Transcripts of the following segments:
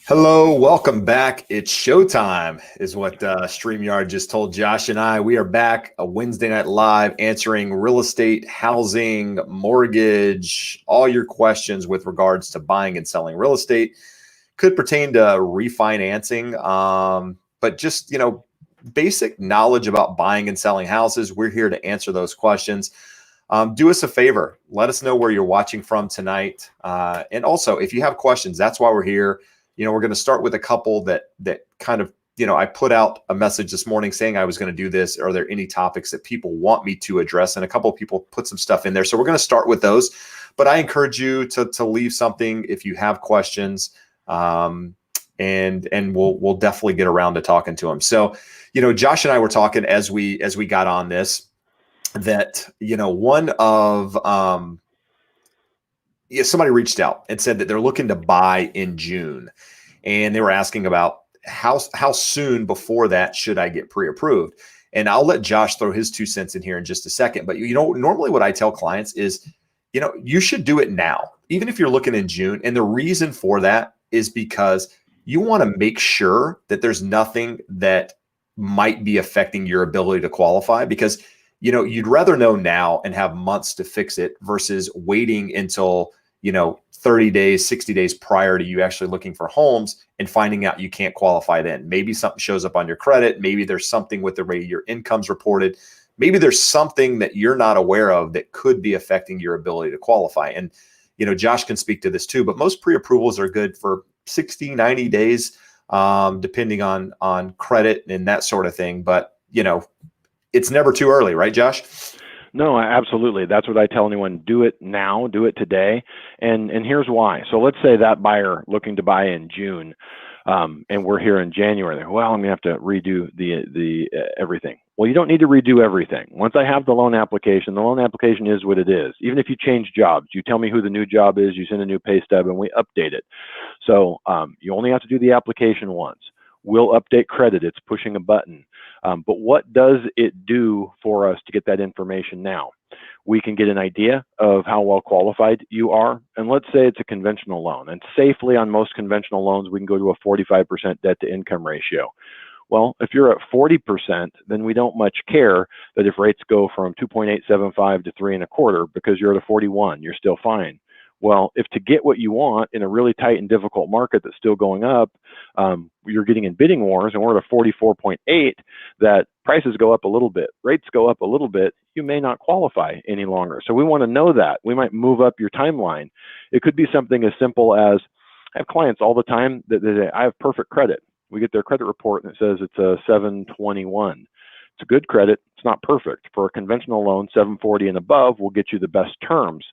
Hello, welcome back. It's showtime, is what StreamYard just told Josh and I. We are back a Wednesday night live answering real estate, housing, mortgage, all your questions with regards to buying and selling real estate. Could pertain to refinancing, but just, basic knowledge about buying and selling houses. We're here to answer those questions. Do us a favor. Let us know where you're watching from tonight. And also, if you have questions, that's why we're here. We're going to start with a couple that kind of, I put out a message this morning saying I was going to do this. Are there any topics that people want me to address? And a couple of people put some stuff in there. So we're going to start with those. But I encourage you to leave something if you have questions. And we'll definitely get around to talking to them. So, Josh and I were talking as we got on this, that, one of somebody reached out and said that they're looking to buy in June, and they were asking about how soon before that should I get pre-approved. And I'll let Josh throw his 2 cents in here in just a second. But normally what I tell clients is, you should do it now, even if you're looking in June. And the reason for that is because you want to make sure that there's nothing that might be affecting your ability to qualify, because you'd rather know now and have months to fix it versus waiting until, 30 days, 60 days prior to you actually looking for homes and finding out you can't qualify then. Maybe something shows up on your credit. Maybe there's something with the way your income's reported. Maybe there's something that you're not aware of that could be affecting your ability to qualify. And, Josh can speak to this too, but most pre-approvals are good for 60, 90 days, depending on credit and that sort of thing. But, it's never too early, right, Josh? No, absolutely. That's what I tell anyone. Do it now, do it today. And here's why. So let's say that buyer looking to buy in June, and we're here in January. Well, I'm gonna have to redo the everything. Well, you don't need to redo everything. Once I have the loan application is what it is. Even if you change jobs, you tell me who the new job is, you send a new pay stub, and we update it. So you only have to do the application once. We'll update credit. It's pushing a button. But what does it do for us to get that information now? We can get an idea of how well qualified you are. And let's say it's a conventional loan. And safely on most conventional loans, we can go to a 45% debt to income ratio. Well, if you're at 40%, then we don't much care that if rates go from 2.875 to 3.25 because you're at a 41, you're still fine. Well, if to get what you want in a really tight and difficult market that's still going up, you're getting in bidding wars, and we're at a 44.8, that prices go up a little bit, rates go up a little bit, you may not qualify any longer. So we want to know that. We might move up your timeline. It could be something as simple as, I have clients all the time that say, I have perfect credit. We get their credit report and it says it's a 721. It's a good credit. It's not perfect. For a conventional loan, 740 and above will get you the best terms.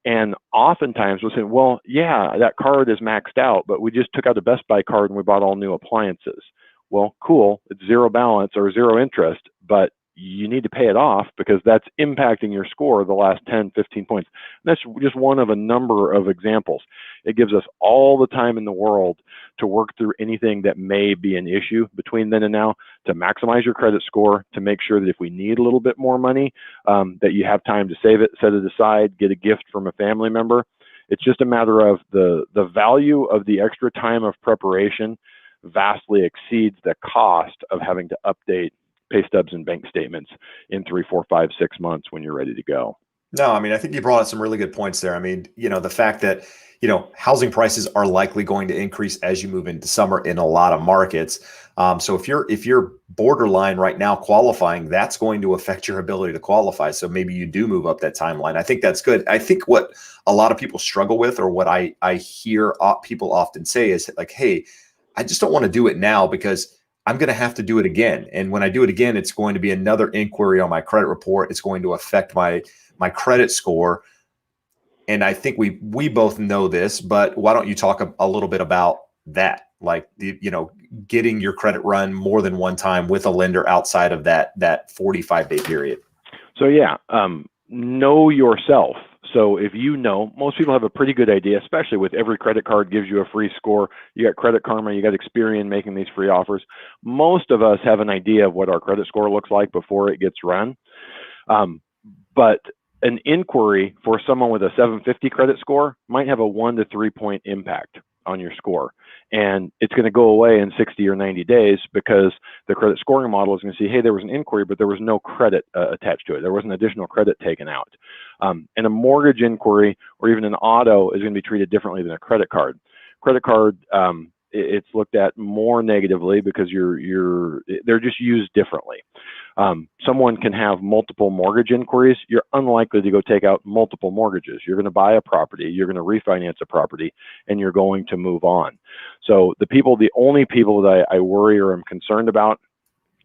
And oftentimes we'll say, well, yeah, that card is maxed out, but we just took out a Best Buy card and we bought all new appliances. Well, cool, it's zero balance or zero interest, but you need to pay it off because that's impacting your score the last 10, 15 points. And that's just one of a number of examples. It gives us all the time in the world to work through anything that may be an issue between then and now, to maximize your credit score, to make sure that if we need a little bit more money, that you have time to save it, set it aside, get a gift from a family member. It's just a matter of the value of the extra time of preparation vastly exceeds the cost of having to update pay stubs and bank statements in 3, 4, 5, 6 months when you're ready to go. No, I mean, I think you brought up some really good points there. I mean, the fact that, housing prices are likely going to increase as you move into summer in a lot of markets. So if you're borderline right now qualifying, that's going to affect your ability to qualify. So maybe you do move up that timeline. I think that's good. I think what a lot of people struggle with, or what I hear people often say, is like, hey, I just don't want to do it now because I'm going to have to do it again. And when I do it again, it's going to be another inquiry on my credit report. It's going to affect my credit score. And I think we both know this, but why don't you talk a little bit about that? Like, getting your credit run more than one time with a lender outside of that 45-day period. So yeah, know yourself. So if most people have a pretty good idea, especially with every credit card gives you a free score. You got Credit Karma, you got Experian making these free offers. Most of us have an idea of what our credit score looks like before it gets run. But an inquiry for someone with a 750 credit score might have a 1 to 3 point impact on your score. And it's going to go away in 60 or 90 days because the credit scoring model is going to see, hey, there was an inquiry, but there was no credit attached to it. There wasn't additional credit taken out. And a mortgage inquiry or even an auto is going to be treated differently than a credit card. Credit card, it's looked at more negatively because they're just used differently. Someone can have multiple mortgage inquiries. You're unlikely to go take out multiple mortgages. You're going to buy a property, you're going to refinance a property, and you're going to move on. So the only people that I worry or am concerned about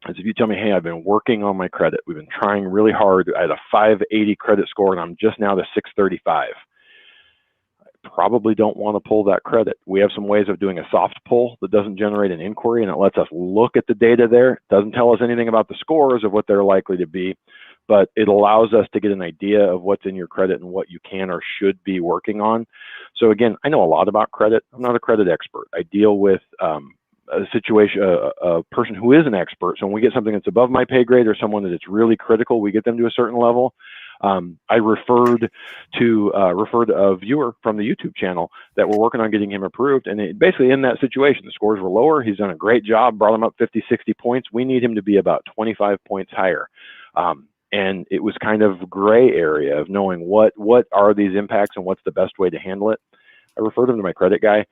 is if you tell me, hey, I've been working on my credit. We've been trying really hard. I had a 580 credit score and I'm just now to 635. Probably don't want to pull that credit. We have some ways of doing a soft pull that doesn't generate an inquiry, and it lets us look at the data there. It doesn't tell us anything about the scores of what they're likely to be, but it allows us to get an idea of what's in your credit and what you can or should be working on. So again, I know a lot about credit. I'm not a credit expert. I deal with a situation, a person who is an expert. So when we get something that's above my pay grade or someone that it's really critical, we get them to a certain level. I referred a viewer from the YouTube channel that we're working on getting him approved. And basically in that situation, the scores were lower. He's done a great job, brought him up 50, 60 points. We need him to be about 25 points higher. And it was kind of gray area of knowing what are these impacts and what's the best way to handle it. I referred him to my credit guy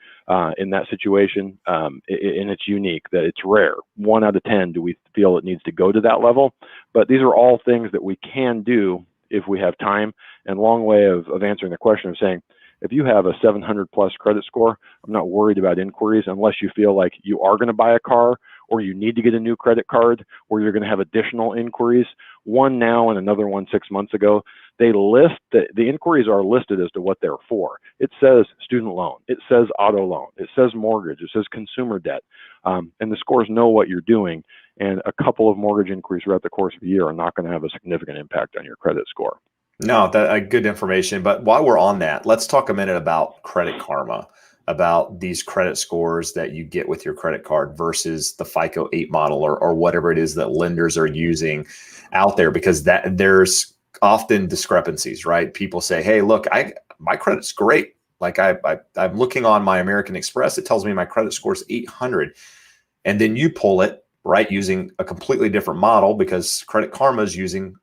in that situation, and it's unique that it's rare. 1 out of 10 do we feel it needs to go to that level. But these are all things that we can do if we have time. And long way of answering the question of saying, if you have a 700 plus credit score, I'm not worried about inquiries unless you feel like you are going to buy a car or you need to get a new credit card or you're going to have additional inquiries. One now and another one 6 months ago. They list the inquiries are listed as to what they're for. It says student loan, it says auto loan, it says mortgage, it says consumer debt, and the scores know what you're doing. And a couple of mortgage inquiries throughout the course of a year are not going to have a significant impact on your credit score. No, that good information. But while we're on that, let's talk a minute about Credit Karma, about these credit scores that you get with your credit card versus the FICO 8 model or whatever it is that lenders are using out there, because there's often discrepancies, right? People say, hey, look, my credit's great. Like I'm looking on my American Express, it tells me my credit score is 800. And then you pull it, right, using a completely different model because Credit Karma is using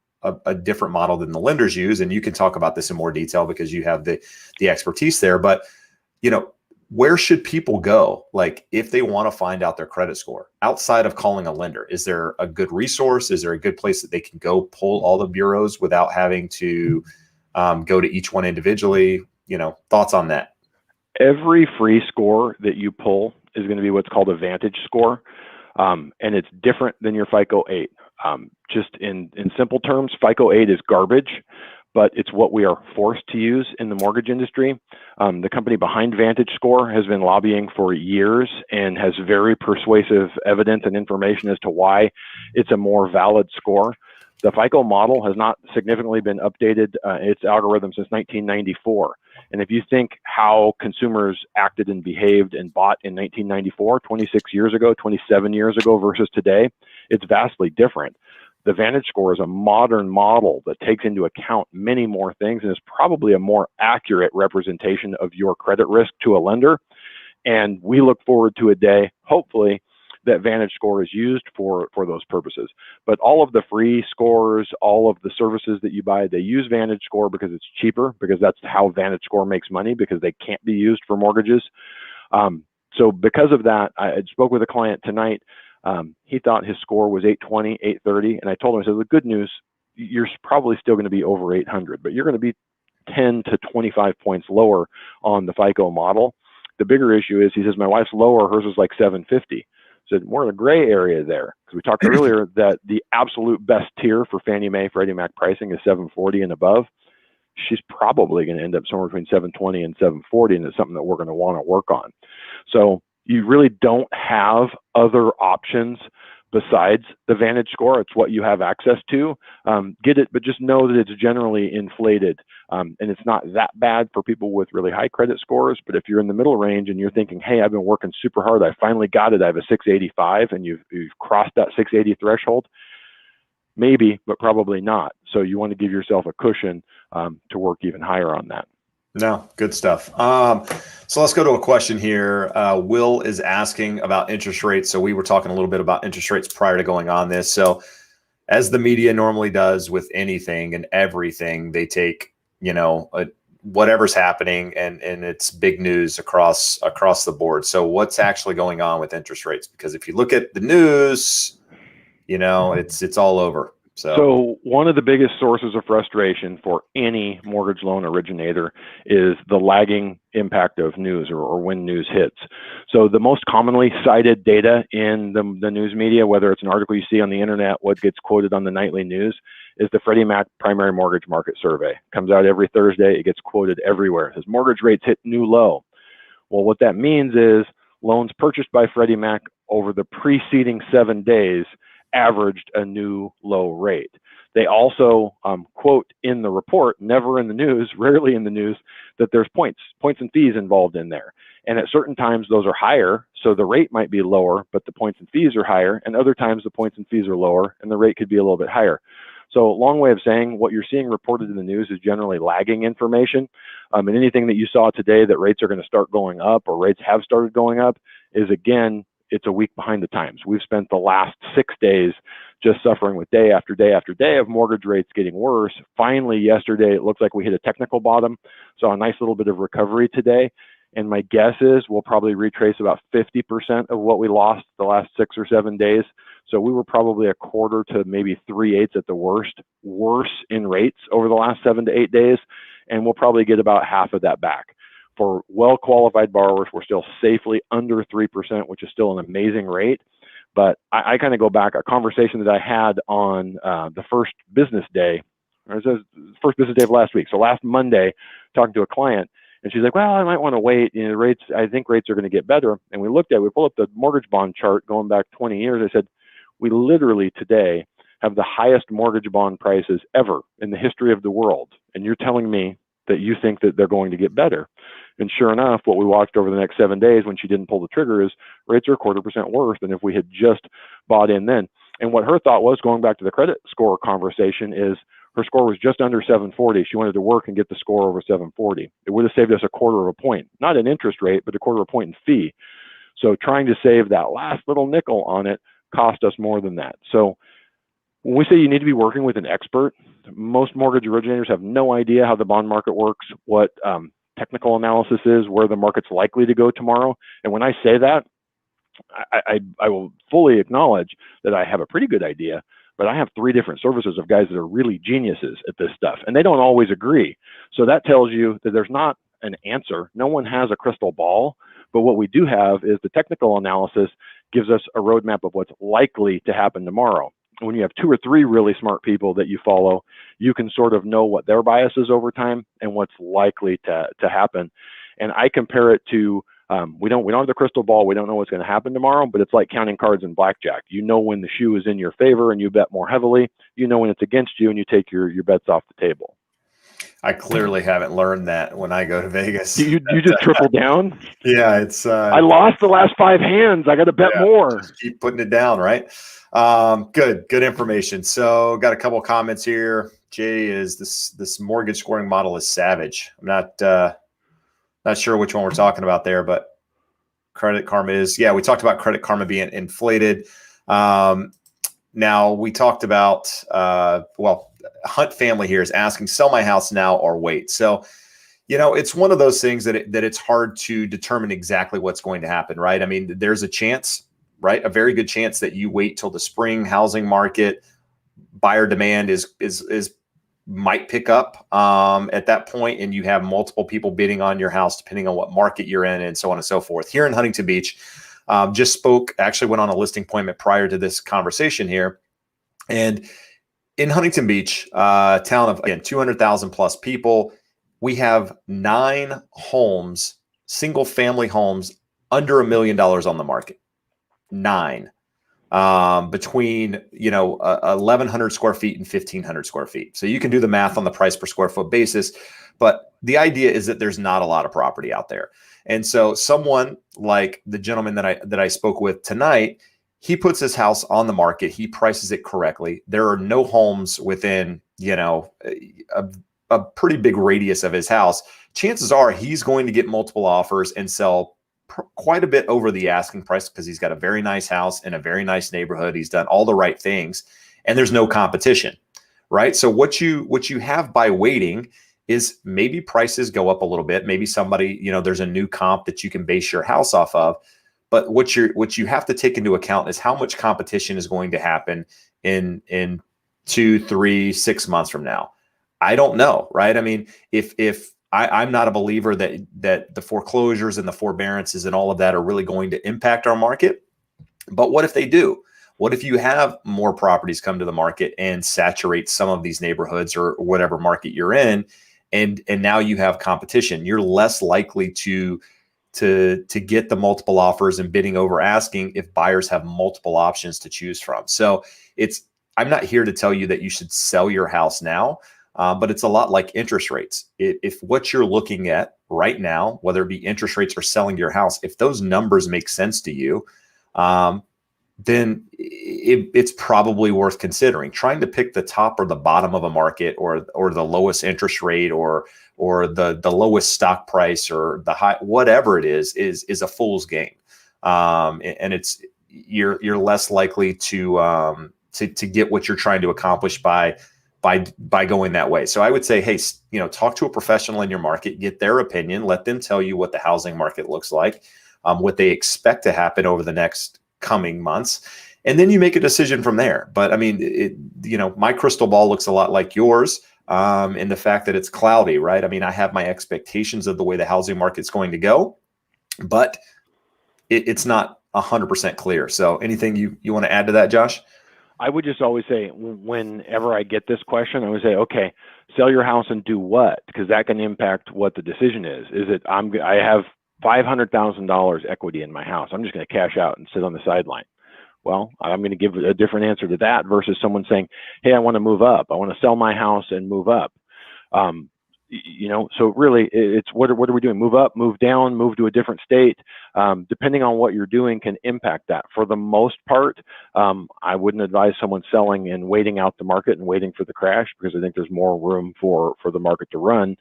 a different model than the lenders use. And you can talk about this in more detail because you have the expertise there. But, where should people go? Like if they want to find out their credit score outside of calling a lender, is there a good resource? Is there a good place that they can go pull all the bureaus without having to go to each one individually? Thoughts on that? Every free score that you pull is going to be what's called a Vantage score. And it's different than your FICO 8. Just in simple terms, FICO 8 is garbage, but it's what we are forced to use in the mortgage industry. The company behind Vantage Score has been lobbying for years and has very persuasive evidence and information as to why it's a more valid score. The FICO model has not significantly been updated its algorithm since 1994. And if you think how consumers acted and behaved and bought in 1994, 26 years ago, 27 years ago versus today, it's vastly different. The Vantage Score is a modern model that takes into account many more things and is probably a more accurate representation of your credit risk to a lender. And we look forward to a day, hopefully, that Vantage Score is used for those purposes. But all of the free scores, all of the services that you buy, they use Vantage Score because it's cheaper, because that's how Vantage Score makes money, because they can't be used for mortgages. So because of that, I spoke with a client tonight. He thought his score was 820, 830. And I told him, I said, the good news, you're probably still going to be over 800, but you're going to be 10 to 25 points lower on the FICO model. The bigger issue is, he says, my wife's lower, hers is like 750. So we're in a gray area there, because we talked earlier that the absolute best tier for Fannie Mae, Freddie Mac pricing is 740 and above. She's probably going to end up somewhere between 720 and 740, and it's something that we're going to want to work on. So you really don't have other options besides the Vantage Score. It's what you have access to. Get it, but just know that it's generally inflated. And it's not that bad for people with really high credit scores. But if you're in the middle range and you're thinking, hey, I've been working super hard, I finally got it, I have a 685, and you've crossed that 680 threshold, maybe, but probably not. So you want to give yourself a cushion to work even higher on that. No, good stuff. So let's go to a question here. Will is asking about interest rates. So we were talking a little bit about interest rates prior to going on this. So as the media normally does with anything and everything, they take, whatever's happening and it's big news across the board. So what's actually going on with interest rates? Because if you look at the news, it's all over. So one of the biggest sources of frustration for any mortgage loan originator is the lagging impact of news or when news hits. So the most commonly cited data in the news media, whether it's an article you see on the internet, what gets quoted on the nightly news, is the Freddie Mac Primary Mortgage Market Survey. It comes out every Thursday. It gets quoted everywhere. It says mortgage rates hit new low. Well, what that means is loans purchased by Freddie Mac over the preceding 7 days averaged a new low rate. They also quote in the report, never in the news, rarely in the news, that there's points and fees involved in there. And at certain times, those are higher, so the rate might be lower, but the points and fees are higher. And other times, the points and fees are lower, and the rate could be a little bit higher. So long way of saying what you're seeing reported in the news is generally lagging information. And anything that you saw today that rates are going to start going up or rates have started going up is, again, it's a week behind the times. We've spent the last 6 days just suffering with day after day after day of mortgage rates getting worse. Finally, yesterday, it looks like we hit a technical bottom. So a nice little bit of recovery today. And my guess is we'll probably retrace about 50% of what we lost the last 6 or 7 days. So we were probably a quarter to maybe 3/8 at the worst, worse in rates over the last 7 to 8 days. And we'll probably get about half of that back. For well-qualified borrowers, we're still safely under 3%, which is still an amazing rate. But I kind of go back, a conversation that I had on the first business day, or it says first business day of last week. So last Monday, talking to a client, and she's like, well, I might want to wait. Rates, I think rates are going to get better. And we pulled up the mortgage bond chart going back 20 years. I said, we literally today have the highest mortgage bond prices ever in the history of the world. And you're telling me that you think that they're going to get better. And sure enough, what we watched over the next 7 days when she didn't pull the trigger is rates are 0.25% worse than if we had just bought in then. And what her thought was, going back to the credit score conversation, is her score was just under 740. She wanted to work and get the score over 740. It would have saved us 1/4 point, not an interest rate, but 1/4 point in fee. So trying to save that last little nickel on it cost us more than that. So when we say you need to be working with an expert, most mortgage originators have no idea how the bond market works, what technical analysis is, where the market's likely to go tomorrow. And when I say that, I will fully acknowledge that I have a pretty good idea, but I have 3 different services of guys that are really geniuses at this stuff, and they don't always agree. So that tells you that there's not an answer. No one has a crystal ball, but what we do have is the technical analysis gives us a roadmap of what's likely to happen tomorrow. When you have 2 or 3 really smart people that you follow, you can sort of know what their bias is over time and what's likely to happen. And I compare it to, we don't have the crystal ball. We don't know what's going to happen tomorrow, but it's like counting cards in blackjack. You know when the shoe is in your favor and you bet more heavily. You know when it's against you and you take your bets off the table. I clearly haven't learned that when I go to Vegas. You just triple down? Yeah, it's. I lost the last 5 hands. I got to bet more. Just keep putting it down, right? Good information. So, got a couple of comments here. Jay, is this mortgage scoring model is savage. I'm not sure which one we're talking about there, but Credit Karma is. Yeah, we talked about Credit Karma being inflated. Now we talked about Hunt family here is asking, sell my house now or wait. So, it's one of those things that it's hard to determine exactly what's going to happen, right? I mean, there's a chance, right? A very good chance that you wait till the spring housing market, buyer demand is might pick up at that point, and you have multiple people bidding on your house, depending on what market you're in, and so on and so forth. Here in Huntington Beach, actually went on a listing appointment prior to this conversation here, and in Huntington Beach, town of, again, 200,000 plus people, we have 9 homes, single family homes, under $1 million on the market. 9, between 1,100 square feet and 1,500 square feet. So you can do the math on the price per square foot basis, but the idea is that there's not a lot of property out there. And so someone like the gentleman that I spoke with tonight, he puts his house on the market. He prices it correctly. There are no homes within, a pretty big radius of his house chances are he's going to get multiple offers and sell quite a bit over the asking price because he's got a very nice house in a very nice neighborhood. He's done all the right things and there's no competition, right? So what you have by waiting is maybe prices go up a little bit. Maybe somebody, there's a new comp that you can base your house off of. But what you have to take into account is how much competition is going to happen in 2, 3, 6 months from now. I don't know, right? I mean, if I'm not a believer that the foreclosures and the forbearances and all of that are really going to impact our market. But what if they do? What if you have more properties come to the market and saturate some of these neighborhoods or whatever market you're in, and now you have competition? You're less likely to get the multiple offers and bidding over asking if buyers have multiple options to choose from. So I'm not here to tell you that you should sell your house now. But it's a lot like interest rates. If what you're looking at right now, whether it be interest rates or selling your house, if those numbers make sense to you, then it's probably worth considering. Trying to pick the top or the bottom of a market or the lowest interest rate or the lowest stock price or the high, whatever it is a fool's game. And you're less likely to get what you're trying to accomplish by going that way. So I would say, hey, talk to a professional in your market, get their opinion, let them tell you what the housing market looks like, what they expect to happen over the next coming months, and then you make a decision from there. But I mean, my crystal ball looks a lot like yours, in the fact that it's cloudy, right? I mean, I have my expectations of the way the housing market's going to go, but it's not 100% clear. So anything you want to add to that, Josh? I would just always say, whenever I get this question, I would say, okay, sell your house and do what? Because that can impact what the decision is. Is it I have $500,000 equity in my house. I'm just going to cash out and sit on the sideline. Well, I'm going to give a different answer to that versus someone saying, hey, I want to move up. I want to sell my house and move up. So really it's what are we doing? Move up, move down, move to a different state. Depending on what you're doing can impact that. For the most part, I wouldn't advise someone selling and waiting out the market and waiting for the crash, because I think there's more room for the market to run.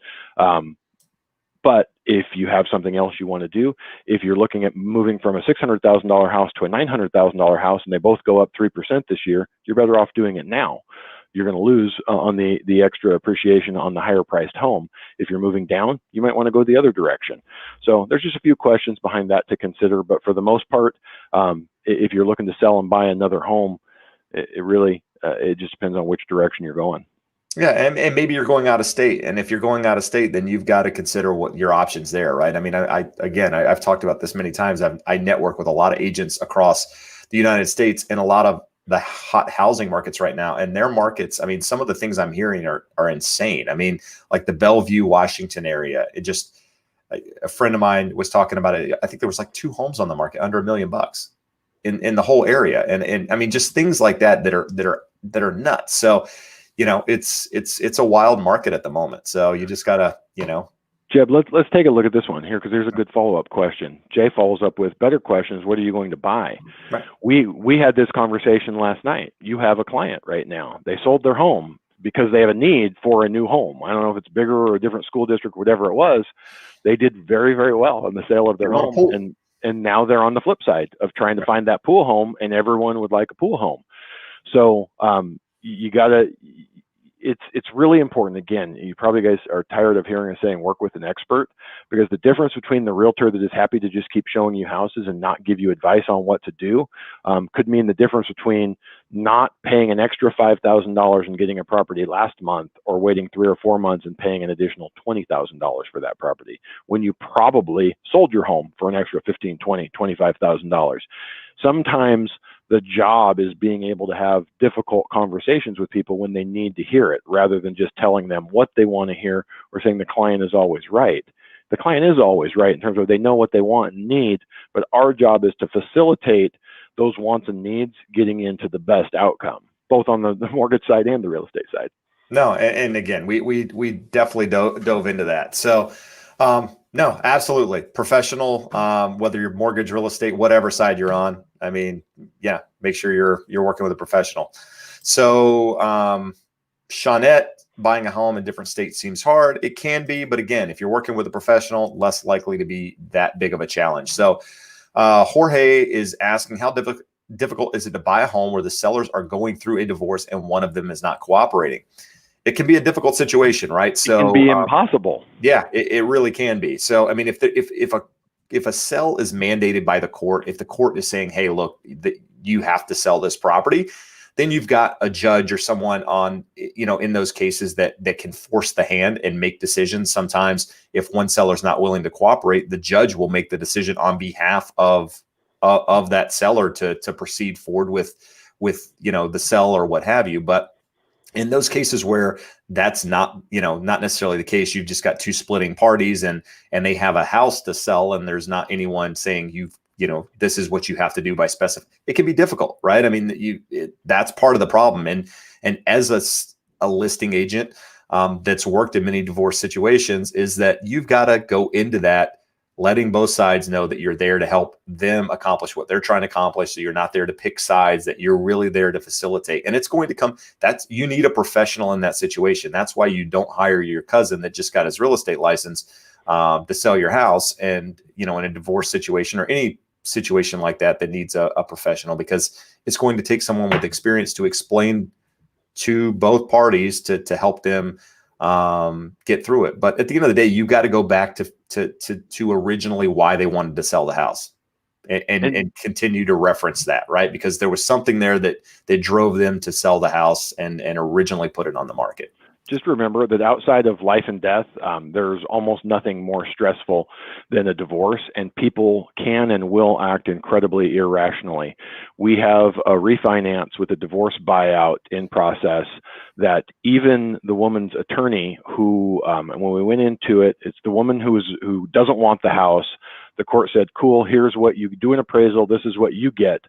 But if you have something else you want to do, if you're looking at moving from a $600,000 house to a $900,000 house and they both go up 3% this year, you're better off doing it now. You're going to lose on the extra appreciation on the higher priced home. If you're moving down, you might want to go the other direction. So there's just a few questions behind that to consider. But for the most part, if you're looking to sell and buy another home, it really just depends on which direction you're going. Yeah, and maybe you're going out of state, and if you're going out of state, then you've got to consider what your options there, right? I mean, I've talked about this many times. I network with a lot of agents across the United States and a lot of the hot housing markets right now, and their markets. I mean, some of the things I'm hearing are insane. I mean, like the Bellevue, Washington area. A friend of mine was talking about it. I think there was like 2 homes on the market under $1 million in the whole area, and I mean, just things like that that are nuts. So. It's a wild market at the moment. So you just gotta, Jeb, let's take a look at this one here, because there's a good follow-up question. Jay follows up with better questions. What are you going to buy? Right. We had this conversation last night. You have a client right now. They sold their home because they have a need for a new home. I don't know if it's bigger or a different school district, whatever it was. They did very, very well on the sale of their home. And now they're on the flip side of trying to find that pool home, and everyone would like a pool home. So, it's really important. Again, you probably guys are tired of hearing us saying work with an expert, because the difference between the realtor that is happy to just keep showing you houses and not give you advice on what to do could mean the difference between not paying an extra $5,000 and getting a property last month, or waiting 3 or 4 months and paying an additional $20,000 for that property, when you probably sold your home for an extra $15,000, $20,000, $25,000. Sometimes the job is being able to have difficult conversations with people when they need to hear it, rather than just telling them what they want to hear or saying the client is always right. The client is always right in terms of they know what they want and need, but our job is to facilitate those wants and needs getting into the best outcome, both on the mortgage side and the real estate side. No, and again, we definitely dove into that. So, no, absolutely professional. Whether you're mortgage, real estate, whatever side you're on, I mean, yeah, make sure you're working with a professional. So, Shawnette buying a home in different states seems hard. It can be, but again, if you're working with a professional, less likely to be that big of a challenge. So Jorge is asking, how difficult is it to buy a home where the sellers are going through a divorce and one of them is not cooperating? It can be a difficult situation, right? So it can be impossible. Yeah, it really can be. So, I mean, if a sell is mandated by the court, if the court is saying, hey, look, you have to sell this property, then you've got a judge or someone on, in those cases that can force the hand and make decisions. Sometimes if one seller's not willing to cooperate, the judge will make the decision on behalf of that seller to proceed forward with the sell or what have you. But in those cases where that's not necessarily the case, you've just got two splitting parties and they have a house to sell and there's not anyone saying this is what you have to do by specify. It can be difficult, right? I mean, that's part of the problem. And as a listing agent that's worked in many divorce situations, is that you've got to go into that letting both sides know that you're there to help them accomplish what they're trying to accomplish. So you're not there to pick sides, that you're really there to facilitate. And it's going to come, you need a professional in that situation. That's why you don't hire your cousin that just got his real estate license to sell your house. And, in a divorce situation or any situation like that needs a professional, because it's going to take someone with experience to explain to both parties to help them get through it. But at the end of the day, you got to go back to originally why they wanted to sell the house and continue to reference that, right? Because there was something there that drove them to sell the house and originally put it on the market. Just remember that outside of life and death, there's almost nothing more stressful than a divorce, and people can and will act incredibly irrationally. We have a refinance with a divorce buyout in process that even the woman's attorney who, when we went into it, it's the woman who doesn't want the house. The court said, cool, here's what you do, an appraisal, this is what you get.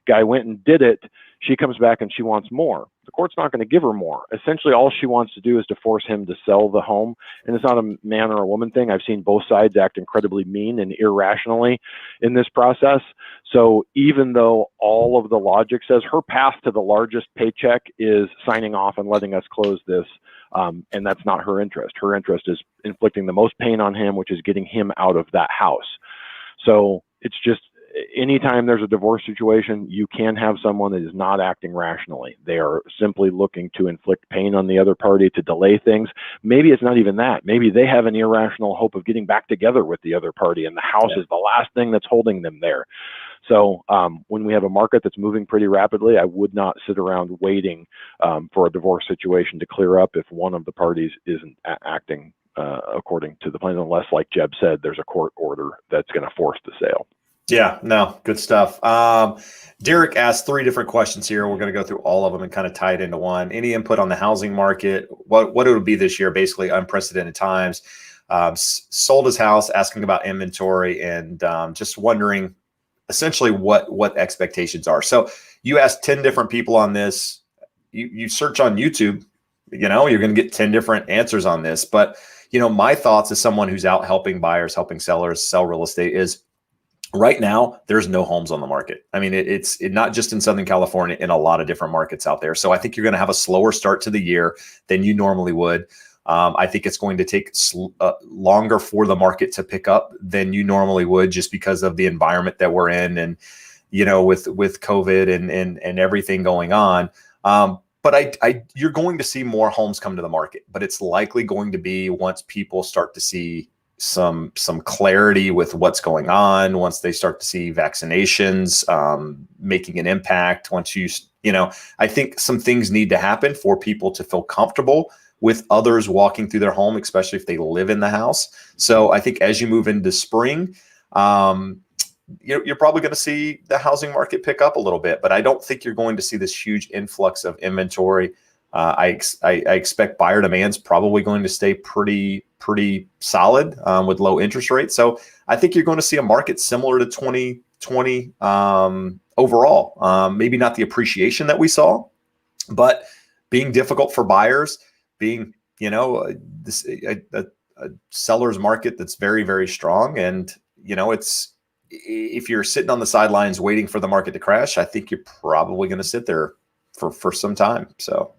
Guy went and did it. She comes back and she wants more. The court's not going to give her more. Essentially, all she wants to do is to force him to sell the home. And it's not a man or a woman thing. I've seen both sides act incredibly mean and irrationally in this process. So even though all of the logic says her path to the largest paycheck is signing off and letting us close this, and that's not her interest. Her interest is inflicting the most pain on him, which is getting him out of that house. So it's just, anytime there's a divorce situation, you can have someone that is not acting rationally. They are simply looking to inflict pain on the other party, to delay things. Maybe it's not even that. Maybe they have an irrational hope of getting back together with the other party, and the house is the last thing that's holding them there. So when we have a market that's moving pretty rapidly, I would not sit around waiting for a divorce situation to clear up if one of the parties isn't acting according to the plan, unless, like Jeb said, there's a court order that's going to force the sale. Yeah, no, good stuff. Derek asked 3 different questions here. We're going to go through all of them and kind of tie it into one. Any input on the housing market? What it would be this year? Basically, unprecedented times. Sold his house, asking about inventory, and just wondering essentially what expectations are. So you asked 10 different people on this. You search on YouTube, you're going to get 10 different answers on this. But my thoughts as someone who's out helping buyers, helping sellers sell real estate is, right now, there's no homes on the market. I mean, it's not just in Southern California, in a lot of different markets out there. So I think you're going to have a slower start to the year than you normally would. I think it's going to take longer for the market to pick up than you normally would, just because of the environment that we're in, and with COVID and everything going on. But you're going to see more homes come to the market, but it's likely going to be once people start to see some clarity with what's going on, once they start to see vaccinations making an impact. Once I think some things need to happen for people to feel comfortable with others walking through their home, especially if they live in the house. So I think as you move into spring, you're probably going to see the housing market pick up a little bit, but I don't think you're going to see this huge influx of inventory. I expect buyer demand's probably going to stay pretty solid with low interest rates. So I think you're going to see a market similar to 2020 overall. Maybe not the appreciation that we saw, but being difficult for buyers, being a seller's market that's very, very strong. And if you're sitting on the sidelines waiting for the market to crash, I think you're probably going to sit there for some time. So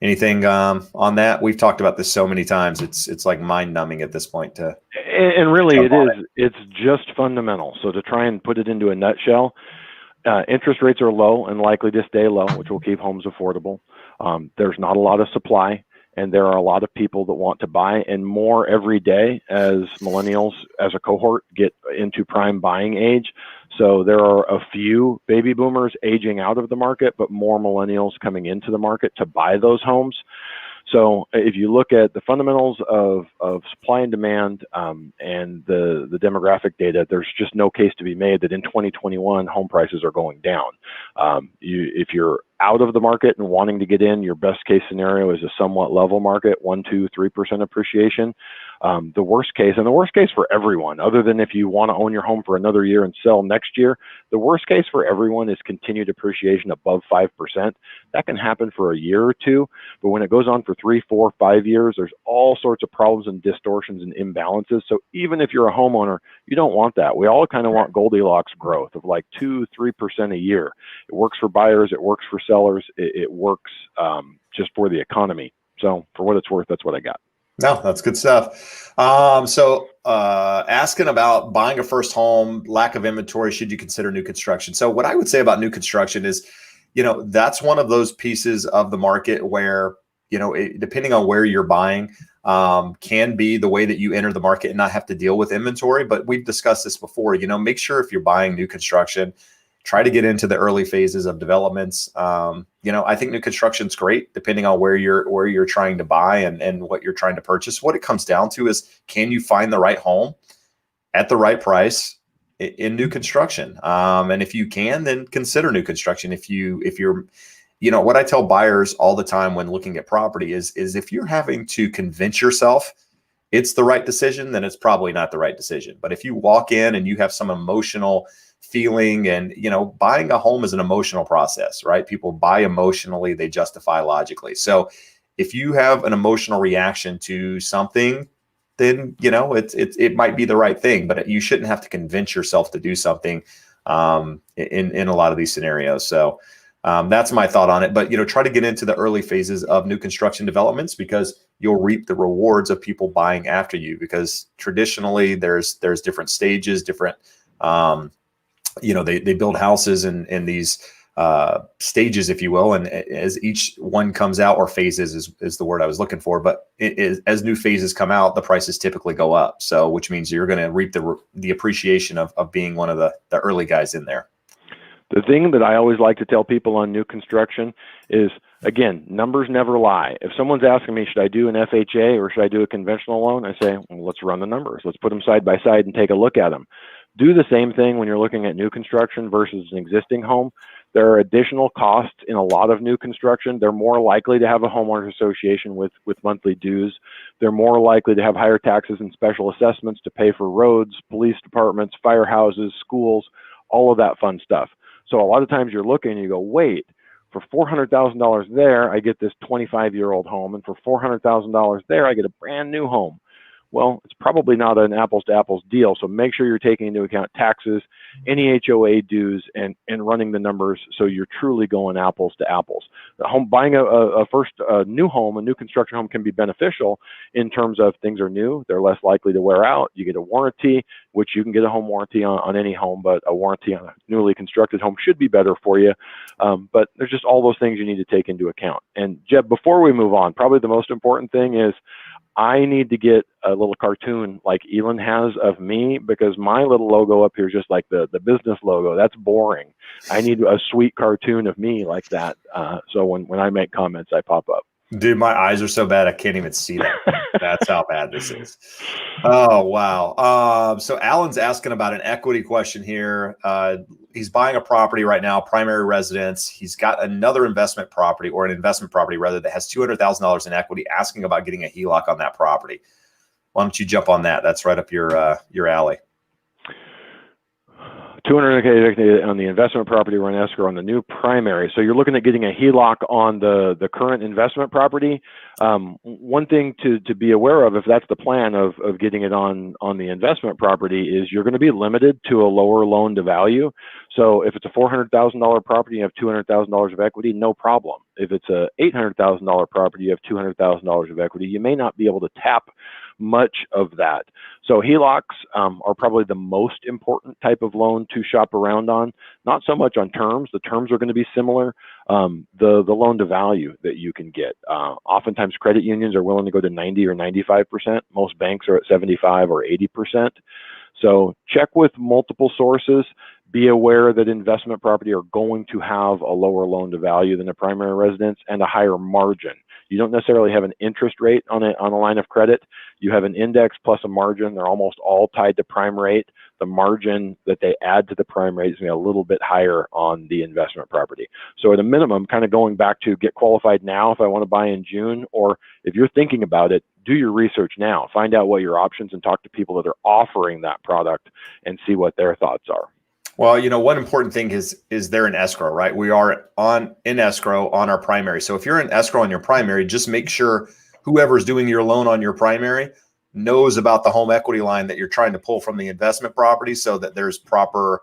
Anything on that? We've talked about this so many times. It's like mind numbing at this point to And really, jump it on is. It's just fundamental. So to try and put it into a nutshell, interest rates are low and likely to stay low, which will keep homes affordable. There's not a lot of supply, and there are a lot of people that want to buy, and more every day as millennials as a cohort get into prime buying age. So there are a few baby boomers aging out of the market, but more millennials coming into the market to buy those homes. So if you look at the fundamentals of supply and demand and the demographic data, there's just no case to be made that in 2021 home prices are going down. If you're out of the market and wanting to get in, your best case scenario is a somewhat level market, 1, 2, 3% appreciation. The worst case, and the worst case for everyone, other than if you want to own your home for another year and sell next year, the worst case for everyone is continued appreciation above 5%. That can happen for a year or two, but when it goes on for 3, 4, 5 years, there's all sorts of problems and distortions and imbalances. So even if you're a homeowner, you don't want that. We all kind of want Goldilocks growth of like 2, 3% a year. It works for buyers, it works for sellers, it works just for the economy. So for what it's worth, that's what I got. No, that's good stuff. Asking about buying a first home, lack of inventory, should you consider new construction? So what I would say about new construction is, that's one of those pieces of the market where, depending on where you're buying, can be the way that you enter the market and not have to deal with inventory. But we've discussed this before, make sure if you're buying new construction, try to get into the early phases of developments. I think new construction is great, depending on where you're trying to buy and what you're trying to purchase. What it comes down to is, can you find the right home at the right price in new construction? And if you can, then consider new construction. If you're, what I tell buyers all the time when looking at property is if you're having to convince yourself it's the right decision, then it's probably not the right decision. But if you walk in and you have some emotional feeling, and buying a home is an emotional process, right? People buy emotionally, they justify logically. So if you have an emotional reaction to something, then it might be the right thing, but you shouldn't have to convince yourself to do something in a lot of these scenarios. So that's my thought on it. But try to get into the early phases of new construction developments, because you'll reap the rewards of people buying after you. Because traditionally, there's different stages, different they build houses in these stages, if you will, and as each one comes out, or phases is the word I was looking for, but as new phases come out, the prices typically go up. So which means you're going to reap the appreciation of being one of the early guys in there. The thing that I always like to tell people on new construction is, again, numbers never lie. If someone's asking me, should I do an FHA or should I do a conventional loan? I say, well, let's run the numbers. Let's put them side by side and take a look at them. Do the same thing when you're looking at new construction versus an existing home. There are additional costs in a lot of new construction. They're more likely to have a homeowners association with monthly dues. They're more likely to have higher taxes and special assessments to pay for roads, police departments, firehouses, schools, all of that fun stuff. So a lot of times you're looking and you go, wait, for $400,000 there, I get this 25-year-old home, and for $400,000 there, I get a brand new home. Well, it's probably not an apples to apples deal. So make sure you're taking into account taxes, any HOA dues, and running the numbers so you're truly going apples to apples. Buying a new home, a new construction home, can be beneficial in terms of things are new, they're less likely to wear out. You get a warranty, which you can get a home warranty on any home, but a warranty on a newly constructed home should be better for you. But there's just all those things you need to take into account. And Jeb, before we move on, probably the most important thing is, I need to get a little cartoon like Elon has of me, because my little logo up here is just like the business logo. That's boring. I need a sweet cartoon of me like that. So when I make comments, I pop up. Dude, my eyes are so bad I can't even see them. That's how bad this is. Oh, wow. So Alan's asking about an equity question here. He's buying a property right now, primary residence. He's got another investment property, or an investment property rather, that has $200,000 in equity, asking about getting a HELOC on that property. Why don't you jump on that? That's right up your alley. $200K on the investment property or an escrow on the new primary. So you're looking at getting a HELOC on the current investment property. One thing to be aware of, if that's the plan of getting it on the investment property, is you're going to be limited to a lower loan to value. So if it's a $400,000 property, you have $200,000 of equity, no problem. If it's a $800,000 property, you have $200,000 of equity. You may not be able to tap much of that. So HELOCs are probably the most important type of loan to shop around on. Not so much on terms. The terms are going to be similar. The loan to value that you can get. Oftentimes credit unions are willing to go to 90 or 95%. Most banks are at 75 or 80%. So check with multiple sources. Be aware that investment property are going to have a lower loan to value than a primary residence and a higher margin. You don't necessarily have an interest rate on a line of credit. You have an index plus a margin. They're almost all tied to prime rate. The margin that they add to the prime rate is going to be a little bit higher on the investment property. So at a minimum, kind of going back to get qualified now if I want to buy in June, or if you're thinking about it, do your research now. Find out what your options and talk to people that are offering that product and see what their thoughts are. Well, one important thing is they're in escrow, right? We are in escrow on our primary. So if you're in escrow on your primary, just make sure whoever's doing your loan on your primary knows about the home equity line that you're trying to pull from the investment property, so that there's proper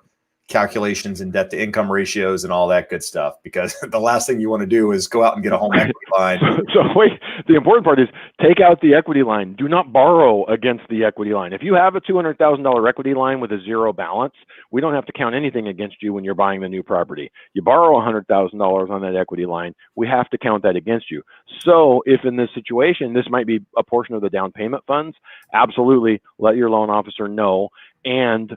calculations and debt to income ratios and all that good stuff, because the last thing you want to do is go out and get a home equity line. So wait, the important part is take out the equity line. Do not borrow against the equity line. If you have a $200,000 equity line with a zero balance, we don't have to count anything against you when you're buying the new property. You borrow $100,000 on that equity line, we have to count that against you. So if in this situation, this might be a portion of the down payment funds, absolutely let your loan officer know, and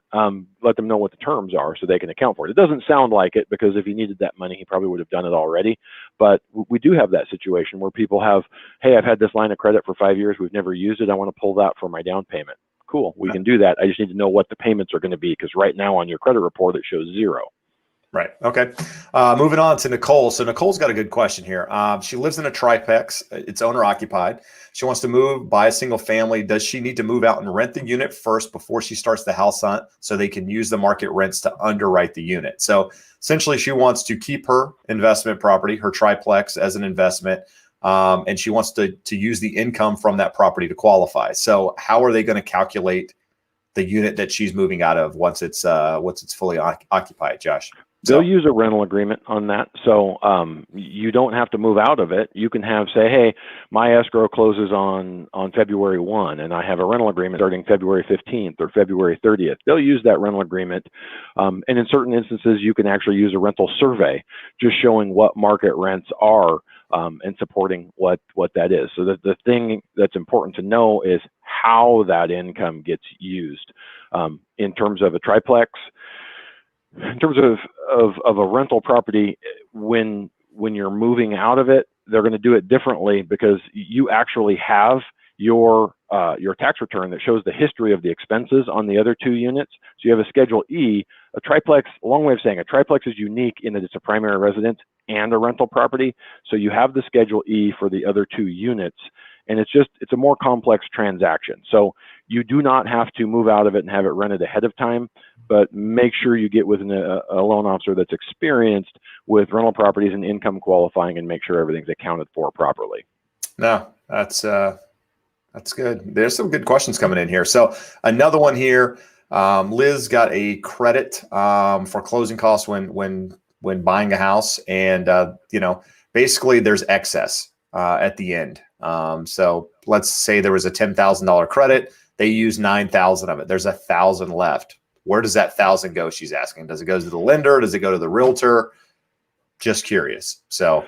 let them know what the terms are so they can account for it. It doesn't sound like it, because if he needed that money, he probably would have done it already. But we do have that situation where people have, hey, I've had this line of credit for 5 years. We've never used it. I want to pull that for my down payment. Cool, we can do that. I just need to know what the payments are going to be, because right now on your credit report, it shows zero. Right. Okay. Moving on to Nicole. So Nicole's got a good question here. She lives in a triplex. It's owner occupied. She wants to buy a single family. Does she need to move out and rent the unit first before she starts the house hunt, so they can use the market rents to underwrite the unit? So essentially she wants to keep her investment property, her triplex, as an investment. And she wants to use the income from that property to qualify. So how are they going to calculate the unit that she's moving out of once it's fully occupied, Josh? They'll use a rental agreement on that. So you don't have to move out of it. You can say, hey, my escrow closes on February 1, and I have a rental agreement starting February 15th or February 30th. They'll use that rental agreement. And in certain instances, you can actually use a rental survey, just showing what market rents are and supporting what that is. So the thing that's important to know is how that income gets used. In terms of a triplex, in terms of a rental property, when you're moving out of it, they're going to do it differently, because you actually have your tax return that shows the history of the expenses on the other two units. So you have a Schedule E. A triplex, a long way of saying a triplex is unique in that it's a primary residence and a rental property. So you have the Schedule E for the other two units, and it's a more complex transaction. So you do not have to move out of it and have it rented ahead of time, but make sure you get with a loan officer that's experienced with rental properties and income qualifying, and make sure everything's accounted for properly. No, that's good. There's some good questions coming in here. So another one here, Liz got a credit for closing costs when buying a house, and basically there's excess at the end. So let's say there was a $10,000 credit. They use 9,000 of it. There's 1,000 left. Where does that 1,000 go? She's asking. Does it go to the lender? Does it go to the realtor? Just curious. So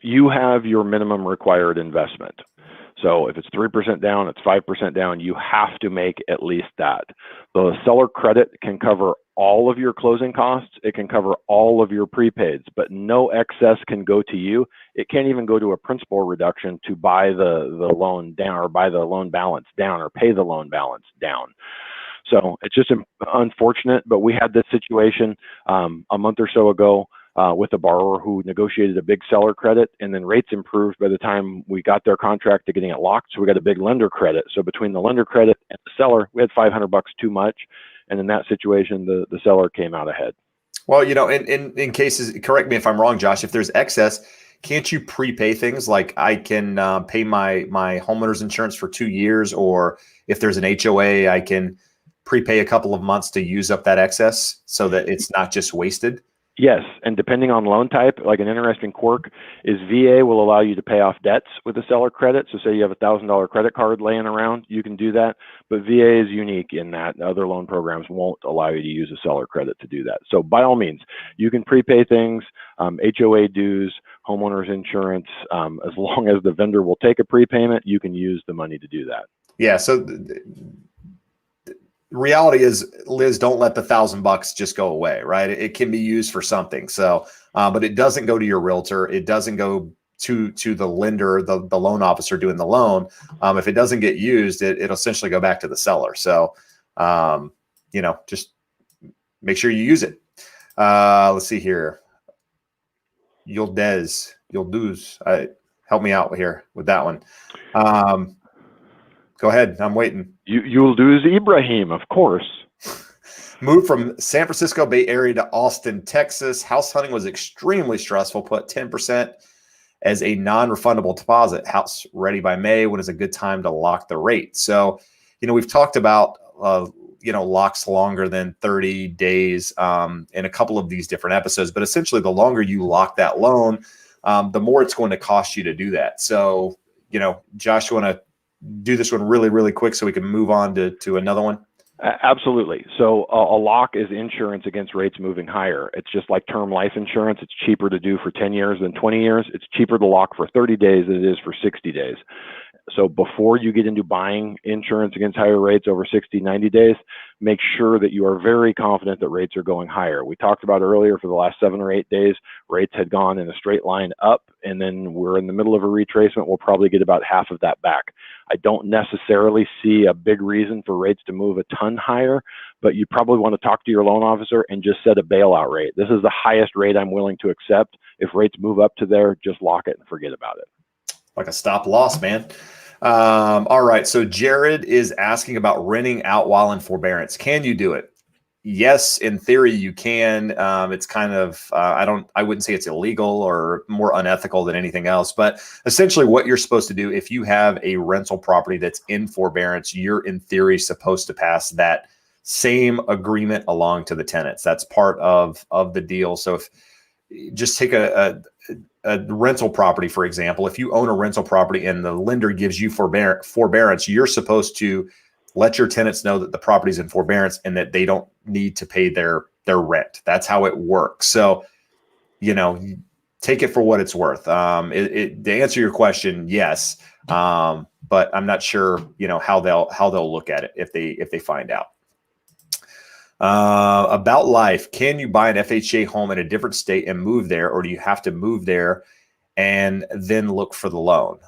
you have your minimum required investment. So if it's 3% down, it's 5% down, you have to make at least that. The seller credit can cover all of your closing costs. It can cover all of your prepaids, but no excess can go to you. It can't even go to a principal reduction to buy the loan down, or buy the loan balance down, or pay the loan balance down. So it's just unfortunate, but we had this situation a month or so ago with a borrower who negotiated a big seller credit, and then rates improved by the time we got their contract to getting it locked. So we got a big lender credit. So between the lender credit and the seller, we had $500 too much. And in that situation, the seller came out ahead. Well, in cases, correct me if I'm wrong, Josh, if there's excess, can't you prepay things? Like I can pay my homeowner's insurance for 2 years, or if there's an HOA, I can prepay a couple of months to use up that excess so that it's not just wasted. Yes, and depending on loan type, like an interesting quirk is VA will allow you to pay off debts with a seller credit. So say you have a $1,000 credit card laying around, you can do that. But VA is unique in that other loan programs won't allow you to use a seller credit to do that. So by all means, you can prepay things, HOA dues, homeowners insurance. As long as the vendor will take a prepayment, you can use the money to do that. Yeah. So reality is, Liz, don't let the $1,000 just go away, right? It can be used for something. So, but it doesn't go to your realtor. It doesn't go to the lender, the loan officer doing the loan. If it doesn't get used, it'll essentially go back to the seller. So, just make sure you use it. Let's see here. You'll lose. Help me out here with that one. Go ahead. I'm waiting. You'll lose Ibrahim, of course. Moved from San Francisco Bay Area to Austin, Texas. House hunting was extremely stressful. Put 10% as a non-refundable deposit. House ready by May. When is a good time to lock the rate? So, we've talked about, locks longer than 30 days in a couple of these different episodes. But essentially, the longer you lock that loan, the more it's going to cost you to do that. So, Josh, you want to do this one really, really quick so we can move on to another one? Absolutely. So a lock is insurance against rates moving higher. It's just like term life insurance. It's cheaper to do for 10 years than 20 years. It's cheaper to lock for 30 days than it is for 60 days. So before you get into buying insurance against higher rates over 60, 90 days, make sure that you are very confident that rates are going higher. We talked about earlier for the last 7 or 8 days, rates had gone in a straight line up, and then we're in the middle of a retracement. We'll probably get about half of that back. I don't necessarily see a big reason for rates to move a ton higher, but you probably want to talk to your loan officer and just set a bailout rate. This is the highest rate I'm willing to accept. If rates move up to there, just lock it and forget about it. Like a stop loss, man. All right. So Jared is asking about renting out while in forbearance. Can you do it? Yes, in theory you can. It's kind of, I wouldn't say it's illegal or more unethical than anything else, but essentially what you're supposed to do, if you have a rental property that's in forbearance, you're in theory supposed to pass that same agreement along to the tenants. That's part of the deal. So if just take a rental property, for example, if you own a rental property and the lender gives you forbearance, you're supposed to let your tenants know that the property's in forbearance and that they don't need to pay their rent. That's how it works. So, take it for what it's worth. To answer your question, yes, but I'm not sure, how they'll look at it if they find out. About life, can you buy an FHA home in a different state and move there, or do you have to move there and then look for the loan?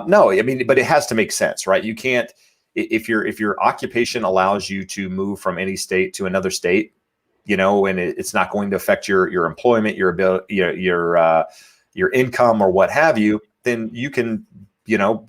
No, but it has to make sense, right? You can't, if your occupation allows you to move from any state to another state, and it's not going to affect your employment, your ability, your income or what have you, then you can,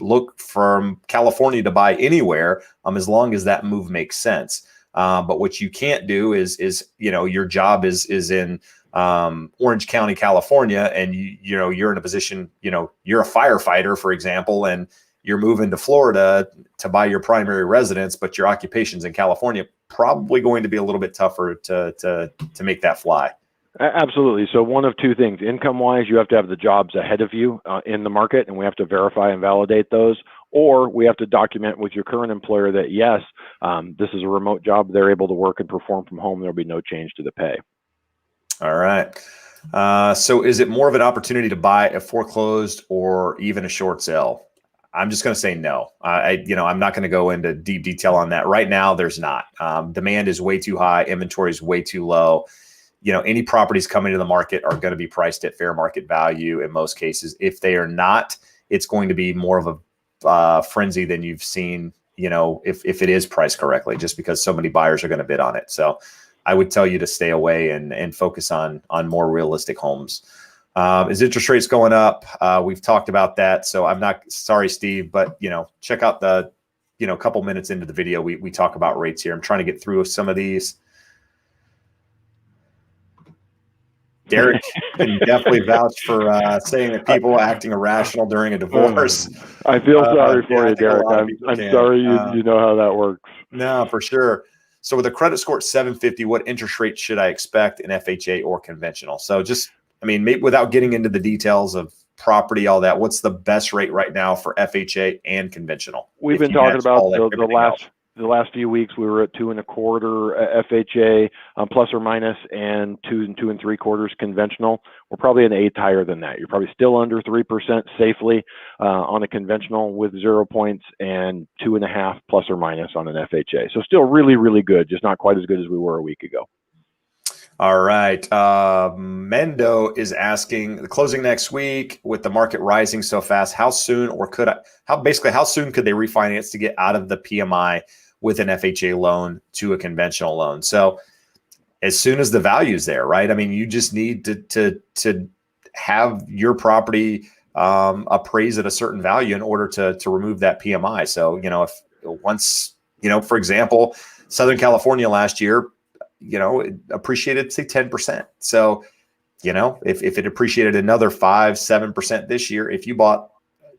look from California to buy anywhere, as long as that move makes sense. But what you can't do is your job is in Orange County, California, and you're in a position, you're a firefighter, for example, and you're moving to Florida to buy your primary residence, but your occupation's in California. Probably going to be a little bit tougher to make that fly. Absolutely. So one of two things: income-wise, you have to have the jobs ahead of you in the market, and we have to verify and validate those. Or we have to document with your current employer that, yes, this is a remote job. They're able to work and perform from home. There'll be no change to the pay. All right. So is it more of an opportunity to buy a foreclosed or even a short sale? I'm just going to say no. I'm not going to go into deep detail on that. Right now, there's not. Demand is way too high. Inventory is way too low. Any properties coming to the market are going to be priced at fair market value in most cases. If they are not, it's going to be more of a frenzy than you've seen, if it is priced correctly, just because so many buyers are going to bid on it. So I would tell you to stay away and focus on more realistic homes. Is interest rates going up? We've talked about that. So I'm not sorry, Steve, but check out the, couple minutes into the video, we talk about rates here. I'm trying to get through some of these. Derek can definitely vouch for saying that people acting irrational during a divorce. I feel sorry for I you, think a Derek. lot of people I'm can. sorry you know how that works. No, for sure. So with a credit score at 750, what interest rate should I expect in FHA or conventional? So just, I mean, maybe without getting into the details of property, all that, what's the best rate right now for FHA and conventional? We've If been you talking match about all that, everything else. the last few weeks. We were at 2.25 FHA plus or minus, and 2 2.75 conventional. We're probably an eighth higher than that. You're probably still under 3% safely on a conventional with 0 points, and 2.5 plus or minus on an FHA. So still really, really good, just not quite as good as we were a week ago. All right. Mendo is asking, the closing next week with the market rising so fast, how soon or could I, how soon could they refinance to get out of the PMI with an FHA loan to a conventional loan? So as soon as the value's there, right? I mean, you just need to have your property appraised at a certain value in order to remove that PMI. So, if once, for example, Southern California last year, it appreciated, say 10%. So, if it appreciated another 5-7% this year, if you bought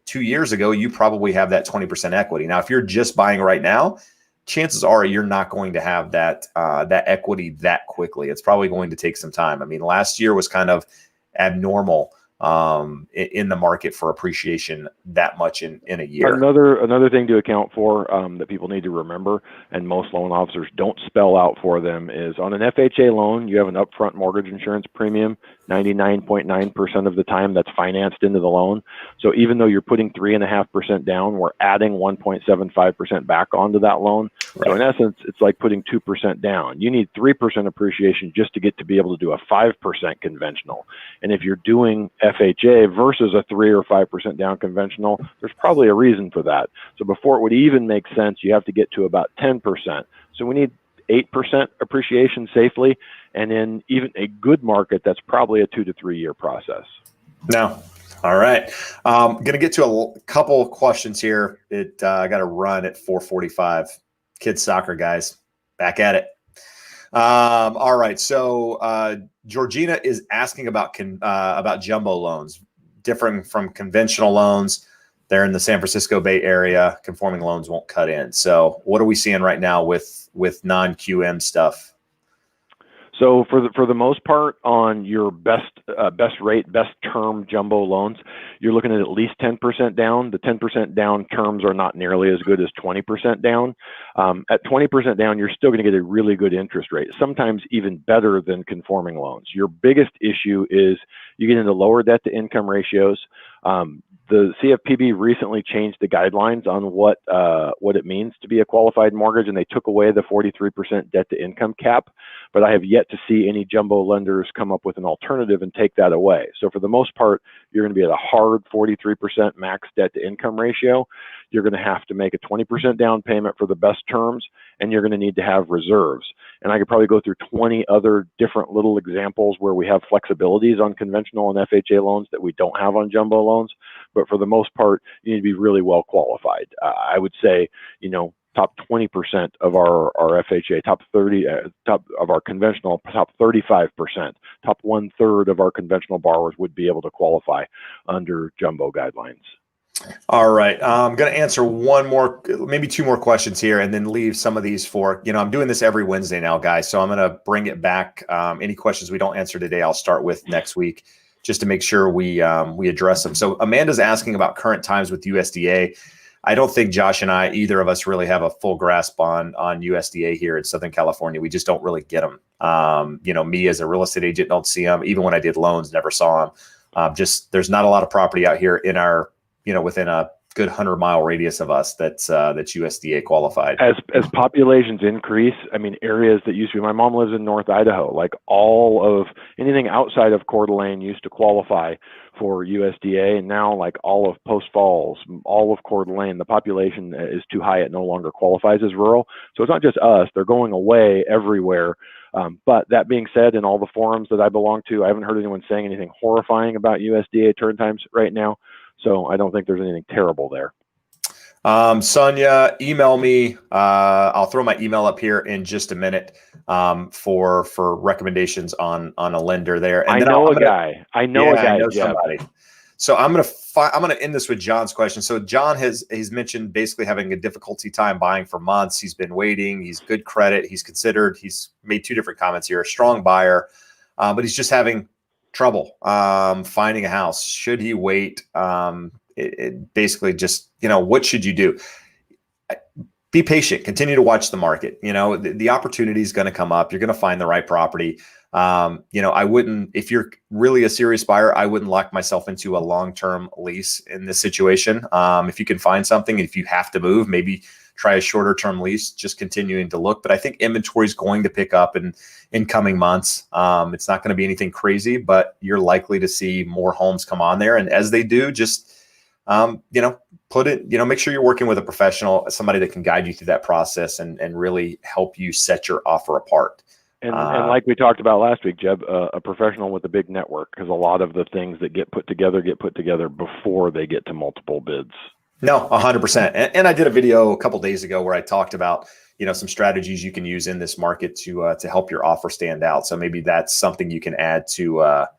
2 years ago, you probably have that 20% equity. Now, if you're just buying right now, chances are you're not going to have that equity that quickly. It's probably going to take some time. I mean, last year was kind of abnormal in the market for appreciation that much in a year. Another thing to account for that people need to remember, and most loan officers don't spell out for them, is on an FHA loan, you have an upfront mortgage insurance premium. 99.9% of the time that's financed into the loan. So even though you're putting 3.5% down, we're adding 1.75% back onto that loan. Right. So in essence, it's like putting 2% down. You need 3% appreciation just to get to be able to do a 5% conventional. And if you're doing FHA versus a 3 or 5% down conventional, there's probably a reason for that. So before it would even make sense, you have to get to about 10%. So we need 8% appreciation safely, and in even a good market, that's probably a 2 to 3 year process. No. All right. Going to get to a couple of questions here. I got to run at 4:45. Kids soccer, guys. Back at it. All right. So Georgina is asking about jumbo loans, differing from conventional loans. They're in the San Francisco Bay Area. Conforming loans won't cut in. So what are we seeing right now with non-QM stuff? So for the most part, on your best rate, best term jumbo loans, you're looking at least 10% down. The 10% down terms are not nearly as good as 20% down. At 20% down, you're still going to get a really good interest rate, sometimes even better than conforming loans. Your biggest issue is you get into lower debt to income ratios. The CFPB recently changed the guidelines on what it means to be a qualified mortgage, and they took away the 43% debt to income cap. But I have yet to see any jumbo lenders come up with an alternative and take that away. So for the most part, you're going to be at a hard 43% max debt to income ratio. You're going to have to make a 20% down payment for the best terms, and you're going to need to have reserves. And I could probably go through 20 other different little examples where we have flexibilities on conventional and FHA loans that we don't have on jumbo loans. But for the most part, you need to be really well qualified. I would say, top 20% of our FHA, top 30, top of our conventional, top 35%, top 1/3 of our conventional borrowers would be able to qualify under jumbo guidelines. All right. I'm going to answer one more, maybe two more questions here, and then leave some of these for, I'm doing this every Wednesday now, guys. So I'm going to bring it back. Any questions we don't answer today, I'll start with next week, just to make sure we address them. So Amanda's asking about current times with USDA. I don't think Josh and I, either of us, really have a full grasp on USDA here in Southern California. We just don't really get them. Me as a real estate agent don't see them. Even when I did loans, never saw them. There's not a lot of property out here in our, within a good 100-mile radius of us that's USDA qualified. As populations increase, areas that used to be, my mom lives in North Idaho, like all of anything outside of Coeur d'Alene used to qualify for USDA, and now like all of Post Falls, all of Coeur d'Alene, the population is too high, it no longer qualifies as rural. So it's not just us, they're going away everywhere. But that being said, in all the forums that I belong to, I haven't heard anyone saying anything horrifying about USDA turn times right now. So I don't think there's anything terrible there. Sonia, email me. I'll throw my email up here in just a minute for recommendations on a lender there. And I then know I'm a gonna, guy. I know a yeah, I guy, know Jeb. somebody. So I'm gonna end this with John's question. So John he's mentioned basically having a difficulty time buying for months. He's been waiting. He's good credit. He's considered. He's made two different comments here. A strong buyer, but he's just having trouble finding a house. Should he wait? It basically just, what should you do? Be patient. Continue to watch the market. The opportunity is going to come up. You're going to find the right property. I wouldn't, if you're really a serious buyer, I wouldn't lock myself into a long-term lease in this situation. If you can find something, if you have to move, maybe try a shorter term lease, just continuing to look. But I think inventory is going to pick up in coming months. It's not going to be anything crazy, but you're likely to see more homes come on there. And as they do, just, put it, make sure you're working with a professional, somebody that can guide you through that process and really help you set your offer apart. And like we talked about last week, Jeb, a professional with a big network, because a lot of the things that get put together before they get to multiple bids. No, 100%. And I did a video a couple of days ago where I talked about, some strategies you can use in this market to help your offer stand out. So maybe that's something you can add to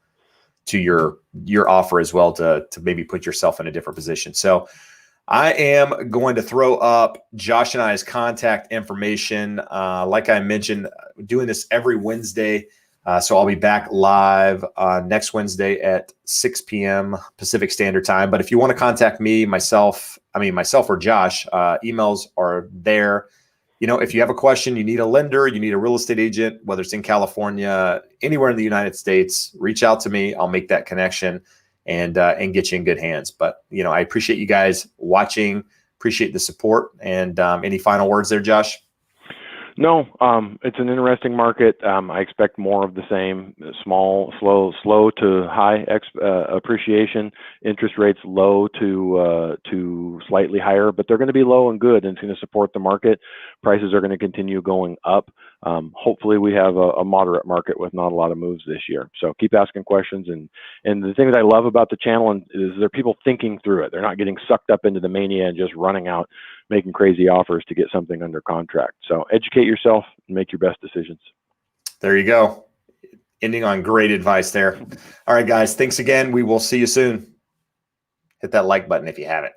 your offer as well to maybe put yourself in a different position. So I am going to throw up Josh and I's contact information. Like I mentioned, doing this every Wednesday. So I'll be back live next Wednesday at 6 p.m. Pacific Standard Time. But if you want to contact me, myself or Josh, emails are there. If you have a question, you need a lender, you need a real estate agent, whether it's in California, anywhere in the United States, reach out to me. I'll make that connection and get you in good hands. But, I appreciate you guys watching, appreciate the support. And any final words there, Josh? No, it's an interesting market. I expect more of the same: small, slow to high appreciation. Interest rates low to slightly higher, but they're going to be low and good, and it's going to support the market. Prices are going to continue going up. Hopefully, we have a moderate market with not a lot of moves this year. So keep asking questions, and the thing that I love about the channel is there are people thinking through it. They're not getting sucked up into the mania and just running out making crazy offers to get something under contract. So educate yourself and make your best decisions. There you go. Ending on great advice there. All right, guys. Thanks again. We will see you soon. Hit that like button if you haven't.